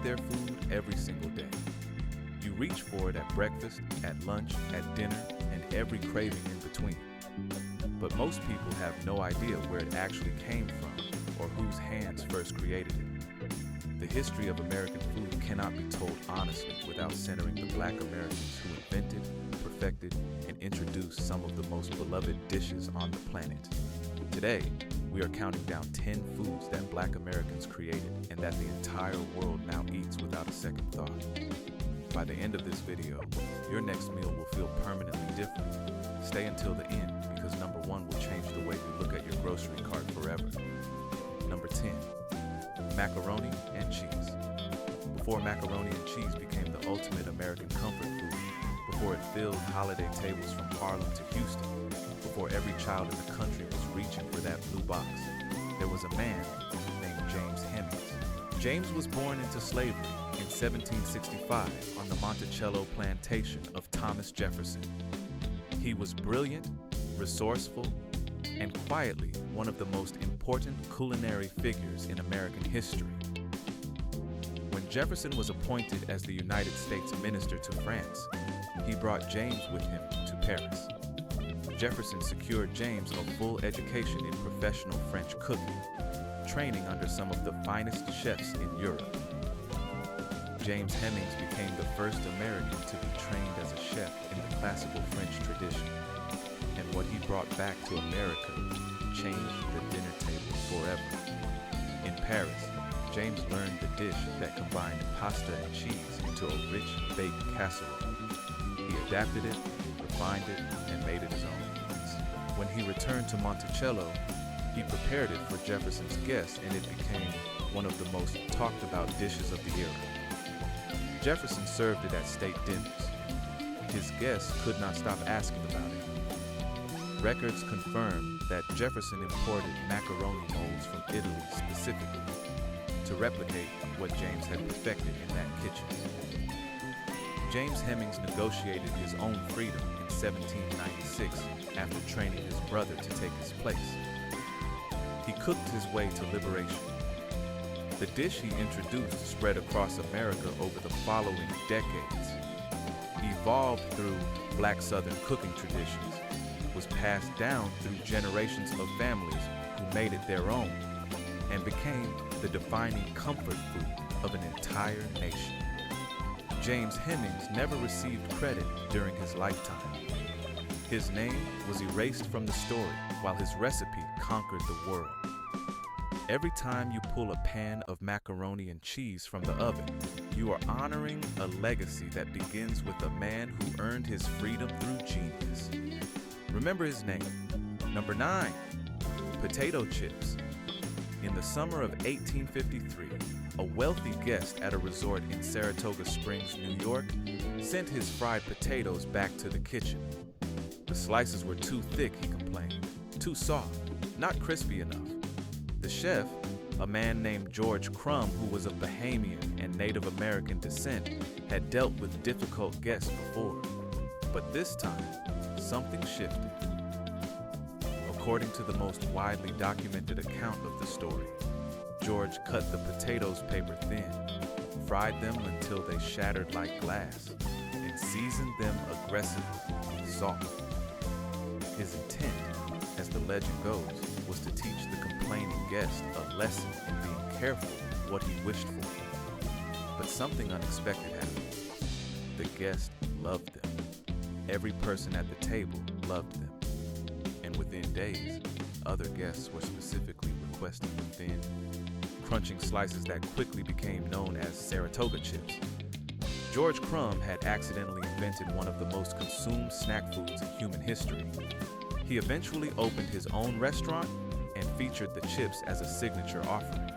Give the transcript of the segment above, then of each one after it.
their food every single day. You reach for it at breakfast, at lunch, at dinner, and every craving in between. But most people have no idea where it actually came from or whose hands first created it. The history of American food cannot be told honestly without centering the Black Americans who invented, perfected, and introduced some of the most beloved dishes on the planet. Today, we are counting down 10 foods that Black Americans created and that the entire world now eats without a second thought. By the end of this video, your next meal will feel permanently different. Stay until the end because number 1 will change the way you look at your grocery cart forever. Number 10, macaroni and cheese. Before macaroni and cheese became the ultimate American comfort food, before it filled holiday tables from Harlem to Houston, before every child in the country was reaching for that blue box, there was a man named James Hemings. James was born into slavery in 1765 on the Monticello plantation of Thomas Jefferson. He was brilliant, resourceful, and quietly one of the most important culinary figures in American history. When Jefferson was appointed as the United States minister to France, he brought James with him to Paris. Jefferson secured James a full education in professional French cooking, training under some of the finest chefs in Europe. James Hemings became the first American to be trained as a chef in the classical French tradition, and what he brought back to America changed the dinner table forever. In Paris, James learned the dish that combined pasta and cheese into a rich baked casserole. He adapted it, refined it, and made it his own. When he returned to Monticello, he prepared it for Jefferson's guests, and it became one of the most talked about dishes of the era. Jefferson served it at state dinners. His guests could not stop asking about it. Records confirm that Jefferson imported macaroni molds from Italy specifically to replicate what James had perfected in that kitchen. James Hemings negotiated his own freedom in 1796 after training his brother to take his place. He cooked his way to liberation. The dish he introduced spread across America over the following decades. Evolved through Black Southern cooking traditions, was passed down through generations of families who made it their own, and became the defining comfort food of an entire nation. James Hemings never received credit during his lifetime. His name was erased from the story while his recipe conquered the world. Every time you pull a pan of macaroni and cheese from the oven, you are honoring a legacy that begins with a man who earned his freedom through genius. Remember his name. Number 9, potato chips. In the summer of 1853, a wealthy guest at a resort in Saratoga Springs, New York, sent his fried potatoes back to the kitchen. The slices were too thick, he complained, too soft, not crispy enough. The chef, a man named George Crumb, who was of Bahamian and Native American descent, had dealt with difficult guests before. But this time, something shifted. According to the most widely documented account of the story, George cut the potatoes paper thin, fried them until they shattered like glass, and seasoned them aggressively with salt. His intent, as the legend goes, was to teach the complaining guest a lesson in being careful what he wished for. But something unexpected happened. The guest loved them. Every person at the table loved them. And within days, other guests were specifically requesting the thin, crunching slices that quickly became known as Saratoga chips. George Crumb had accidentally invented one of the most consumed snack foods in human history. He eventually opened his own restaurant and featured the chips as a signature offering.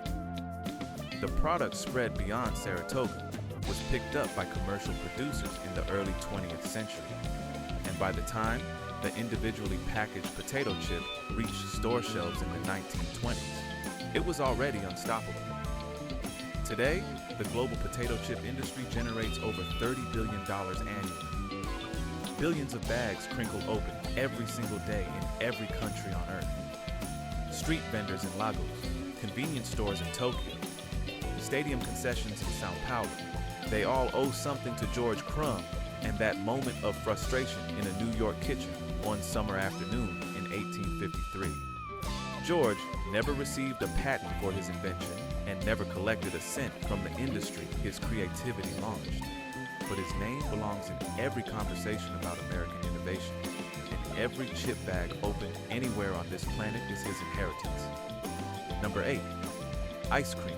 The product spread beyond Saratoga, was picked up by commercial producers in the early 20th century, and by the time the individually packaged potato chip reached store shelves in the 1920s, it was already unstoppable. Today, the global potato chip industry generates over $30 billion annually. Billions of bags crinkle open every single day in every country on Earth. Street vendors in Lagos, convenience stores in Tokyo, stadium concessions in Sao Paulo. They all owe something to George Crumb and that moment of frustration in a New York kitchen one summer afternoon in 1853. George never received a patent for his invention and never collected a cent from the industry his creativity launched. But his name belongs in every conversation about American innovation, and every chip bag opened anywhere on this planet is his inheritance. Number 8, ice cream.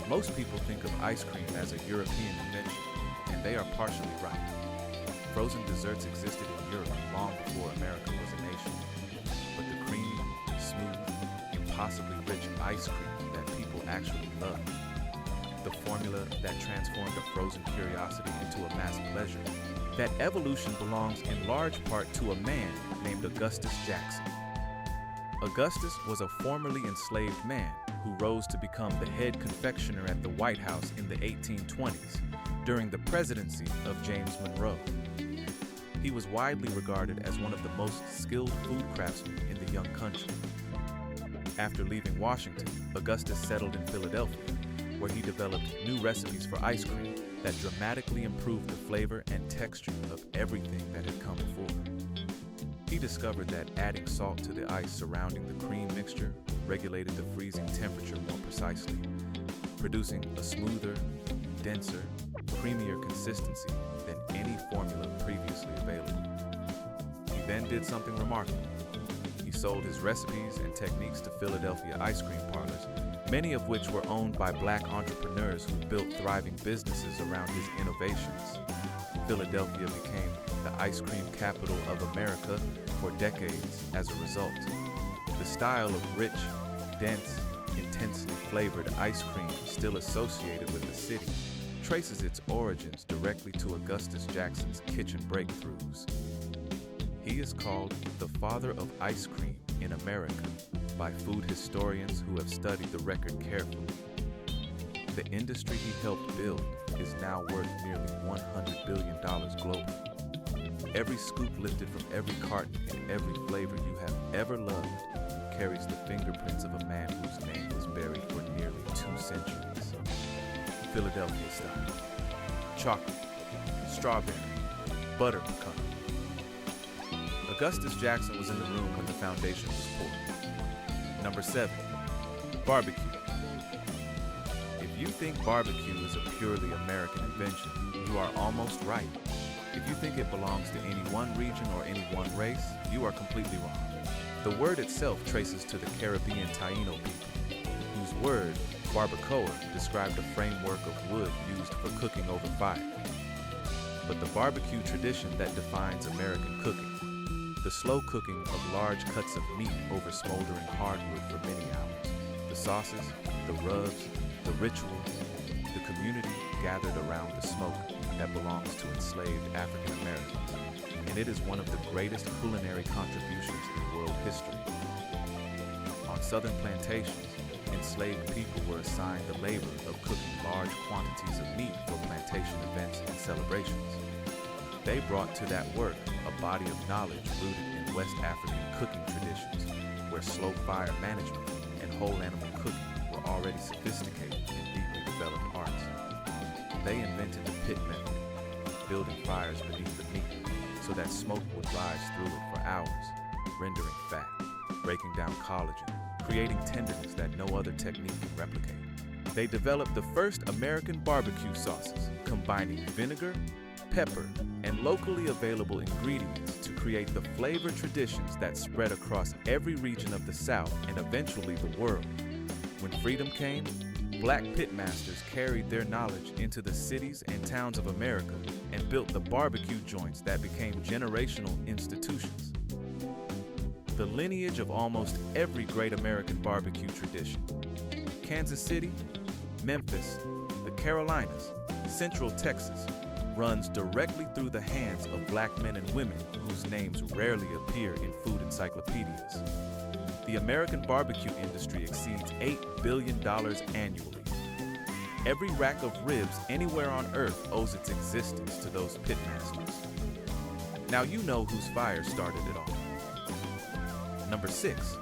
Most people think of ice cream as a European invention, and they are partially right. Frozen desserts existed in Europe long before America was a nation. But the creamy, smooth, impossibly rich ice cream that people actually love, the formula that transformed a frozen curiosity into a mass pleasure, that evolution belongs in large part to a man named Augustus Jackson. Augustus was a formerly enslaved man who rose to become the head confectioner at the White House in the 1820s during the presidency of James Monroe. He was widely regarded as one of the most skilled food craftsmen in the young country. After leaving Washington, Augustus settled in Philadelphia, where he developed new recipes for ice cream that dramatically improved the flavor and texture of everything that had come before. He discovered that adding salt to the ice surrounding the cream mixture regulated the freezing temperature more precisely, producing a smoother, denser, creamier consistency than any formula previously available. He then did something remarkable. He sold his recipes and techniques to Philadelphia ice cream parlors, many of which were owned by black entrepreneurs who built thriving businesses around his innovations. Philadelphia became the ice cream capital of America for decades as a result. The style of rich, dense, intensely flavored ice cream still associated with the city traces its origins directly to Augustus Jackson's kitchen breakthroughs. He is called the father of ice cream in America by food historians who have studied the record carefully. The industry he helped build is now worth nearly $100 billion globally. Every scoop lifted from every carton in every flavor you have ever loved carries the fingerprints of a man whose name was buried for nearly 2 centuries. Philadelphia style. Chocolate, strawberry, butter pecan. Augustus Jackson was in the room when the foundation was poured. Number 7, barbecue. If you think barbecue is a purely American invention, you are almost right. If you think it belongs to any one region or any one race, you are completely wrong. The word itself traces to the Caribbean Taino people, whose word, barbacoa, described a framework of wood used for cooking over fire. But the barbecue tradition that defines American cooking, the slow cooking of large cuts of meat over smoldering hardwood for many hours, the sauces, the rubs, the rituals, the community gathered around the smoke that belongs to enslaved African Americans, and it is one of the greatest culinary contributions in world history. On southern plantations, enslaved people were assigned the labor of cooking large quantities of meat for plantation events and celebrations. They brought to that work a body of knowledge rooted in West African cooking traditions, where slow fire management and whole animal cooking were already sophisticated and deeply developed arts. They invented the pit method, building fires beneath the meat so that smoke would rise through it for hours, rendering fat, breaking down collagen, creating tenderness that no other technique can replicate. They developed the first American barbecue sauces, combining vinegar, pepper, and locally available ingredients to create the flavor traditions that spread across every region of the South and eventually the world. When freedom came, black pitmasters carried their knowledge into the cities and towns of America and built the barbecue joints that became generational institutions. The lineage of almost every great American barbecue tradition, Kansas City, Memphis, the Carolinas, Central Texas, runs directly through the hands of black men and women whose names rarely appear in food encyclopedias. The American barbecue industry exceeds $8 billion annually. Every rack of ribs anywhere on earth owes its existence to those pitmasters. Now you know whose fire started it all. Number 6,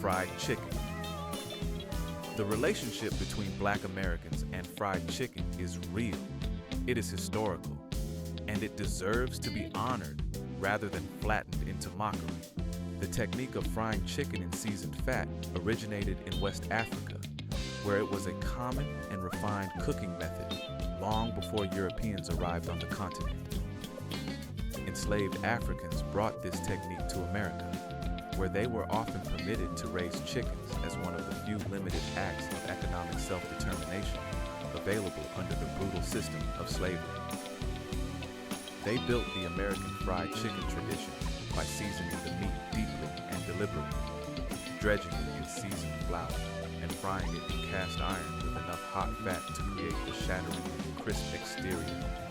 fried chicken. The relationship between Black Americans and fried chicken is real, it is historical, and it deserves to be honored rather than flattened into mockery. The technique of frying chicken in seasoned fat originated in West Africa, where it was a common and refined cooking method long before Europeans arrived on the continent. Enslaved Africans brought this technique to America, where they were often permitted to raise chickens as one of the few limited acts of economic self-determination available under the brutal system of slavery. They built the American fried chicken tradition by seasoning the meat deeply and deliberately, dredging it in seasoned flour, and frying it in cast iron with enough hot fat to create the shatteringly crisp exterior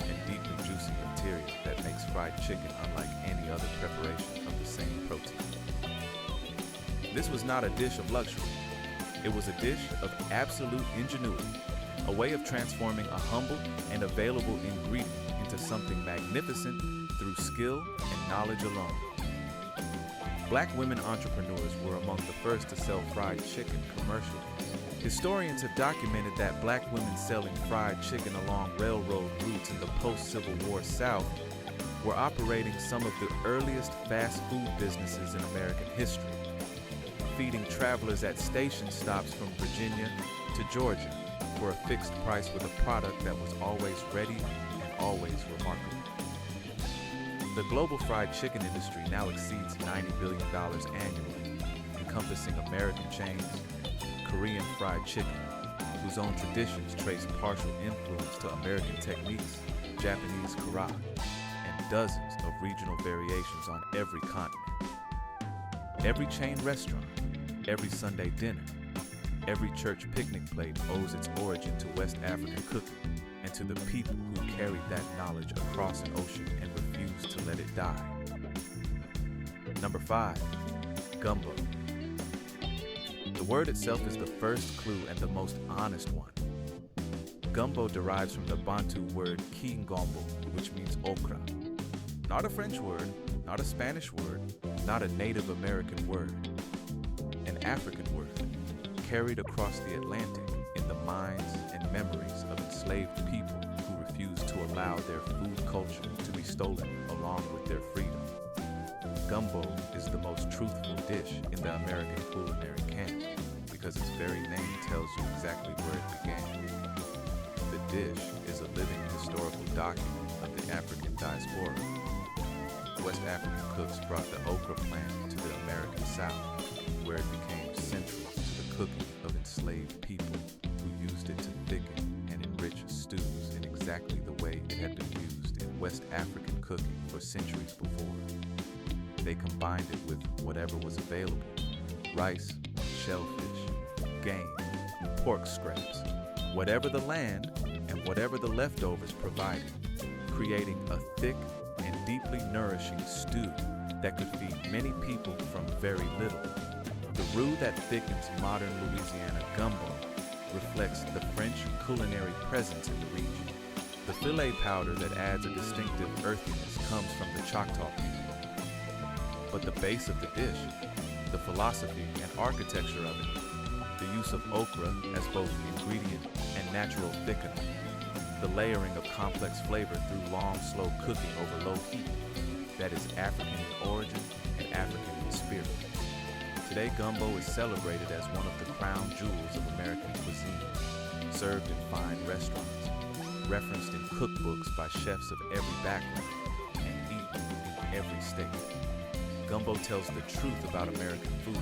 and deeply juicy interior that makes fried chicken unlike any other preparation of the same protein. This was not a dish of luxury. It was a dish of absolute ingenuity, a way of transforming a humble and available ingredient into something magnificent through skill and knowledge alone. Black women entrepreneurs were among the first to sell fried chicken commercially. Historians have documented that Black women selling fried chicken along railroad routes in the post-Civil War South were operating some of the earliest fast food businesses in American history, feeding travelers at station stops from Virginia to Georgia for a fixed price with a product that was always ready and always remarkable. The global fried chicken industry now exceeds $90 billion annually, encompassing American chains, Korean fried chicken, whose own traditions trace partial influence to American techniques, Japanese kara, and dozens of regional variations on every continent. Every chain restaurant, every Sunday dinner, every church picnic plate owes its origin to West African cooking and to the people who carried that knowledge across an ocean and refused to let it die. Number 5, gumbo. The word itself is the first clue and the most honest one. Gumbo derives from the Bantu word kingombo, which means okra. Not a French word, not a Spanish word, not a Native American word. An African word, carried across the Atlantic in the minds and memories of enslaved people who refused to allow their food culture to be stolen along with their freedom. Gumbo is the most truthful dish in the American culinary canon because its very name tells you exactly where it began. The dish is a living historical document of the African diaspora. West African cooks brought the okra plant to the American South, where it became central to the cooking of enslaved people who used it to thicken and enrich stews in exactly the way it had been used in West African cooking for centuries before. They combined it with whatever was available: rice, shellfish, game, pork scraps, whatever the land and whatever the leftovers provided, creating a thick and deeply nourishing stew that could feed many people from very little. The roux that thickens modern Louisiana gumbo reflects the French culinary presence in the region. The filet powder that adds a distinctive earthiness comes from the Choctaw people. But the base of the dish, the philosophy and architecture of it, the use of okra as both ingredient and natural thickener, the layering of complex flavor through long, slow cooking over low heat, that is African in origin and African in spirit. Today, gumbo is celebrated as one of the crown jewels of American cuisine, served in fine restaurants, referenced in cookbooks by chefs of every background, and eaten in every state. Gumbo tells the truth about American food,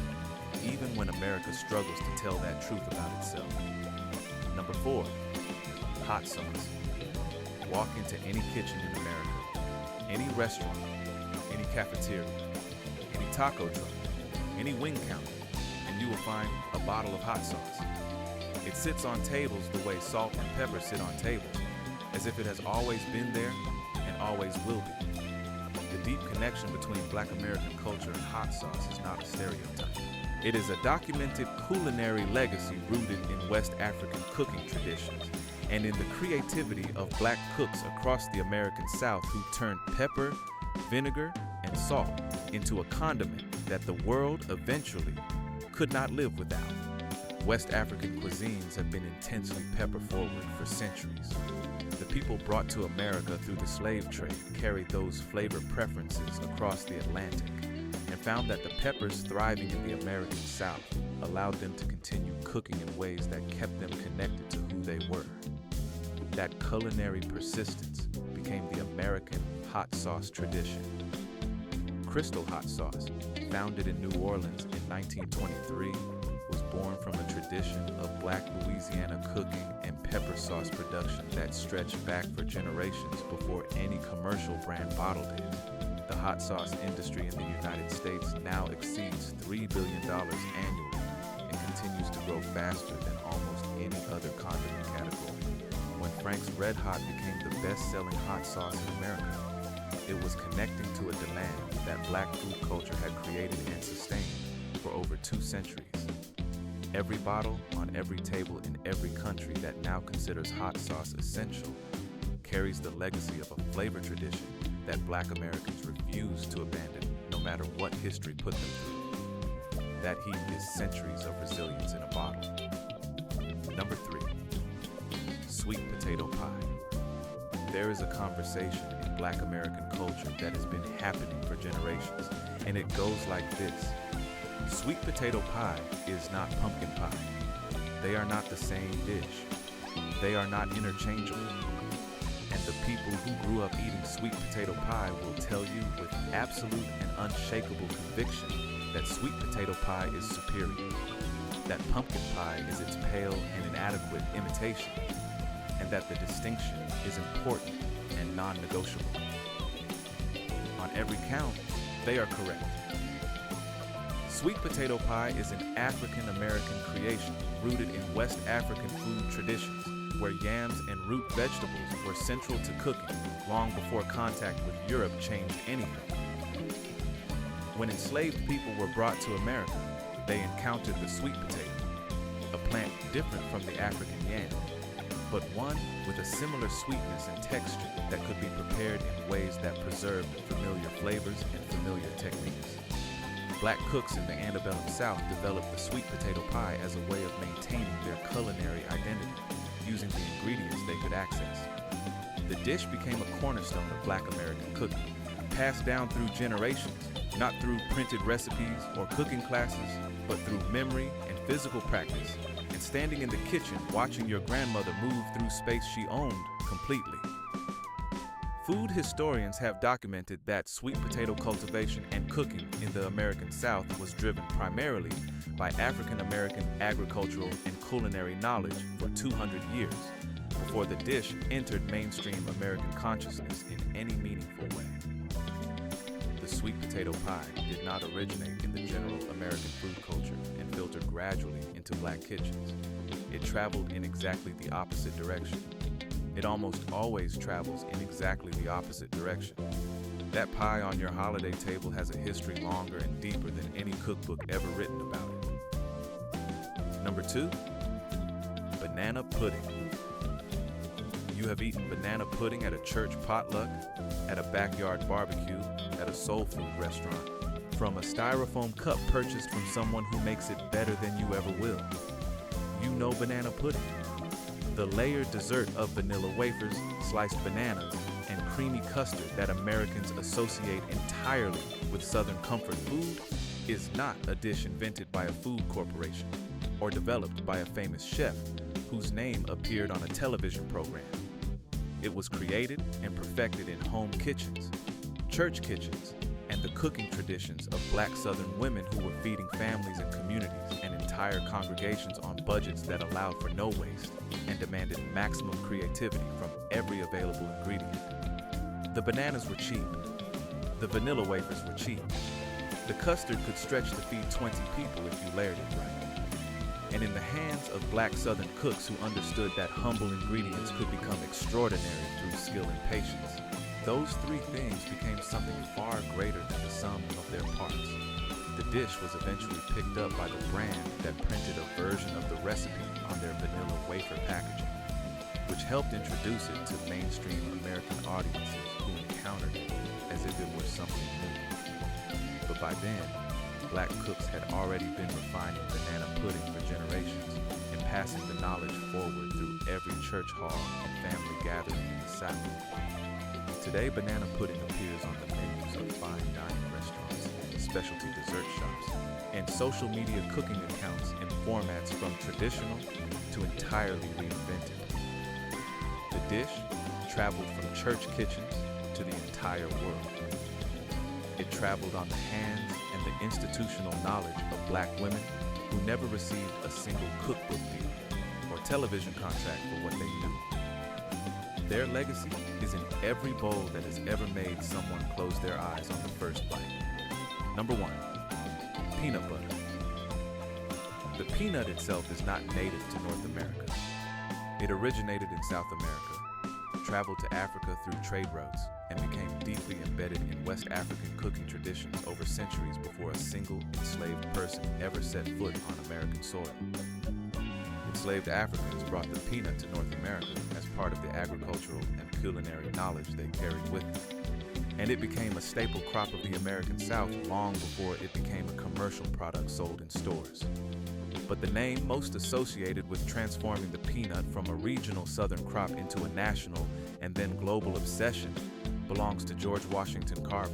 even when America struggles to tell that truth about itself. Number 4, hot sauce. Walk into any kitchen in America, any restaurant, any cafeteria, any taco truck, any wing counter, and you will find a bottle of hot sauce. It sits on tables the way salt and pepper sit on tables, as if it has always been there and always will be. The deep connection between Black American culture and hot sauce is not a stereotype. It is a documented culinary legacy rooted in West African cooking traditions and in the creativity of Black cooks across the American South who turned pepper, vinegar, and salt into a condiment that the world eventually could not live without. West African cuisines have been intensely pepper-forward for centuries. The people brought to America through the slave trade carried those flavor preferences across the Atlantic and found that the peppers thriving in the American South allowed them to continue cooking in ways that kept them connected to who they were. That culinary persistence became the American hot sauce tradition. Crystal hot sauce, founded in New Orleans in 1923, was born from a tradition of Black Louisiana cooking and pepper sauce production that stretched back for generations before any commercial brand bottled it. The hot sauce industry in the United States now exceeds $3 billion annually and continues to grow faster than almost any other condiment category. When Frank's Red Hot became the best-selling hot sauce in America, it was connecting to a demand that Black food culture had created and sustained for over 2 centuries. Every bottle on every table in every country that now considers hot sauce essential carries the legacy of a flavor tradition that Black Americans refuse to abandon no matter what history put them through. That heat is centuries of resilience in a bottle. Number 3, sweet potato pie. There is a conversation in Black American culture that has been happening for generations, and it goes like this. Sweet potato pie is not pumpkin pie. They are not the same dish. They are not interchangeable. And the people who grew up eating sweet potato pie will tell you with absolute and unshakable conviction that sweet potato pie is superior, that pumpkin pie is its pale and inadequate imitation, and that the distinction is important and non-negotiable. On every count, they are correct. Sweet potato pie is an African-American creation rooted in West African food traditions, where yams and root vegetables were central to cooking long before contact with Europe changed anything. When enslaved people were brought to America, they encountered the sweet potato, a plant different from the African yam, but one with a similar sweetness and texture that could be prepared in ways that preserved familiar flavors and familiar techniques. Black cooks in the antebellum South developed the sweet potato pie as a way of maintaining their culinary identity, using the ingredients they could access. The dish became a cornerstone of Black American cooking, passed down through generations, not through printed recipes or cooking classes, but through memory and physical practice, and standing in the kitchen watching your grandmother move through space she owned completely. Food historians have documented that sweet potato cultivation and cooking in the American South was driven primarily by African American agricultural and culinary knowledge for 200 years before the dish entered mainstream American consciousness in any meaningful way. The sweet potato pie did not originate in the general American food culture and filter gradually into Black kitchens. It traveled in exactly the opposite direction. It almost always travels in exactly the opposite direction. That pie on your holiday table has a history longer and deeper than any cookbook ever written about it. Number 2, banana pudding. You have eaten banana pudding at a church potluck, at a backyard barbecue, at a soul food restaurant, from a styrofoam cup purchased from someone who makes it better than you ever will. You know banana pudding. The layered dessert of vanilla wafers, sliced bananas, and creamy custard that Americans associate entirely with Southern comfort food is not a dish invented by a food corporation or developed by a famous chef whose name appeared on a television program. It was created and perfected in home kitchens, church kitchens, and the cooking traditions of Black Southern women who were feeding families and communities and entire congregations on budgets that allowed for no waste and demanded maximum creativity from every available ingredient. The bananas were cheap. The vanilla wafers were cheap. The custard could stretch to feed 20 people if you layered it right. And in the hands of Black Southern cooks who understood that humble ingredients could become extraordinary through skill and patience, those 3 things became something far greater than the sum of their parts. The dish was eventually picked up by the brand that printed a version of the recipe on their vanilla wafer packaging, which helped introduce it to mainstream American audiences who encountered it as if it were something new. But by then, black cooks had already been refining banana pudding for generations and passing the knowledge forward through every church hall and family gathering in the South. Today, banana pudding appears on the menus of fine dining restaurants, specialty dessert shops, and social media cooking accounts in formats from traditional to entirely reinvented. The dish traveled from church kitchens to the entire world. It traveled on the hands and the institutional knowledge of black women who never received a single cookbook deal or television contract for what they knew. Their legacy is in every bowl that has ever made someone close their eyes on the first bite. Number 1, peanut butter. The peanut itself is not native to North America. It originated in South America, traveled to Africa through trade routes, and became deeply embedded in West African cooking traditions over centuries before a single enslaved person ever set foot on American soil. Enslaved Africans brought the peanut to North America as part of the agricultural and culinary knowledge they carried with them, and it became a staple crop of the American South long before it became a commercial product sold in stores. But the name most associated with transforming the peanut from a regional southern crop into a national and then global obsession belongs to George Washington Carver.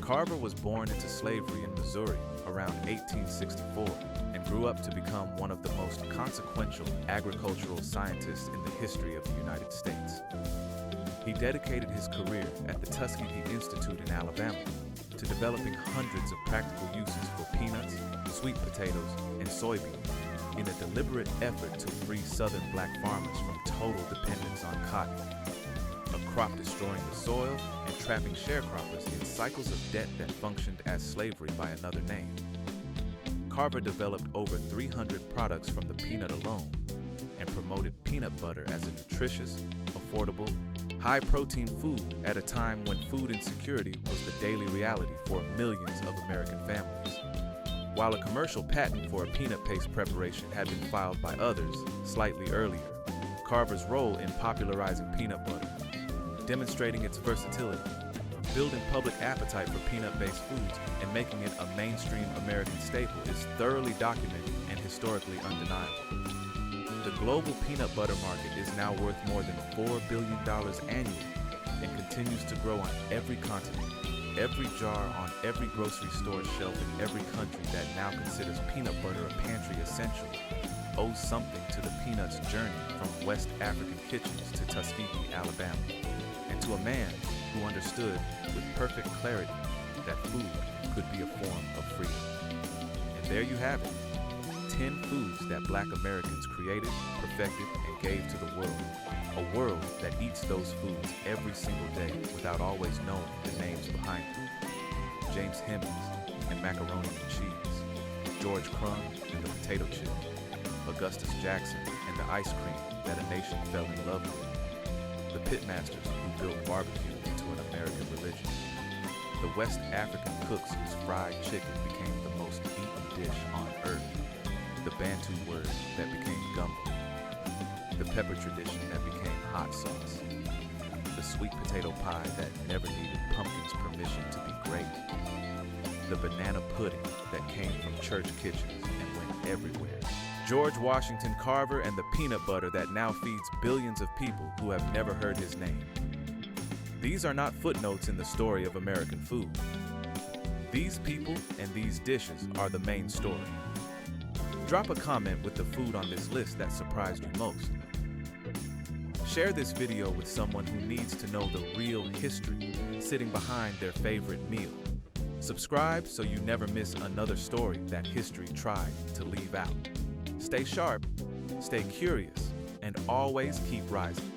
Carver was born into slavery in Missouri around 1864 and grew up to become one of the most consequential agricultural scientists in the history of the United States. He dedicated his career at the Tuskegee Institute in Alabama to developing hundreds of practical uses for peanuts, sweet potatoes, and soybeans in a deliberate effort to free Southern black farmers from total dependence on cotton, a crop destroying the soil and trapping sharecroppers in cycles of debt that functioned as slavery by another name. Carver developed over 300 products from the peanut alone and promoted peanut butter as a nutritious, affordable, high-protein food at a time when food insecurity was the daily reality for millions of American families. While a commercial patent for a peanut paste preparation had been filed by others slightly earlier, Carver's role in popularizing peanut butter, demonstrating its versatility, building public appetite for peanut-based foods, and making it a mainstream American staple is thoroughly documented and historically undeniable. The global peanut butter market is now worth more than $4 billion annually and continues to grow on every continent. Every jar on every grocery store shelf in every country that now considers peanut butter a pantry essential owes something to the peanut's journey from West African kitchens to Tuskegee, Alabama, and to a man who understood with perfect clarity that food could be a form of freedom. And there you have it, 10 foods that Black Americans created, perfected, and gave to the world. A world that eats those foods every single day without always knowing the names behind them. James Hemings and macaroni and cheese, George Crumb and the potato chip, Augustus Jackson and the ice cream that a nation fell in love with, the pitmasters who built barbecue into an American religion, the West African cooks whose fried chicken became the most eaten dish on earth, the Bantu word that became gumbo, the pepper tradition that became hot sauce, the sweet potato pie that never needed pumpkin's permission to be great, the banana pudding that came from church kitchens and went everywhere, George Washington Carver and the peanut butter that now feeds billions of people who have never heard his name. These are not footnotes in the story of American food. These people and these dishes are the main story. Drop a comment with the food on this list that surprised you most. Share this video with someone who needs to know the real history sitting behind their favorite meal. Subscribe so you never miss another story that history tried to leave out. Stay sharp, stay curious, and always keep rising.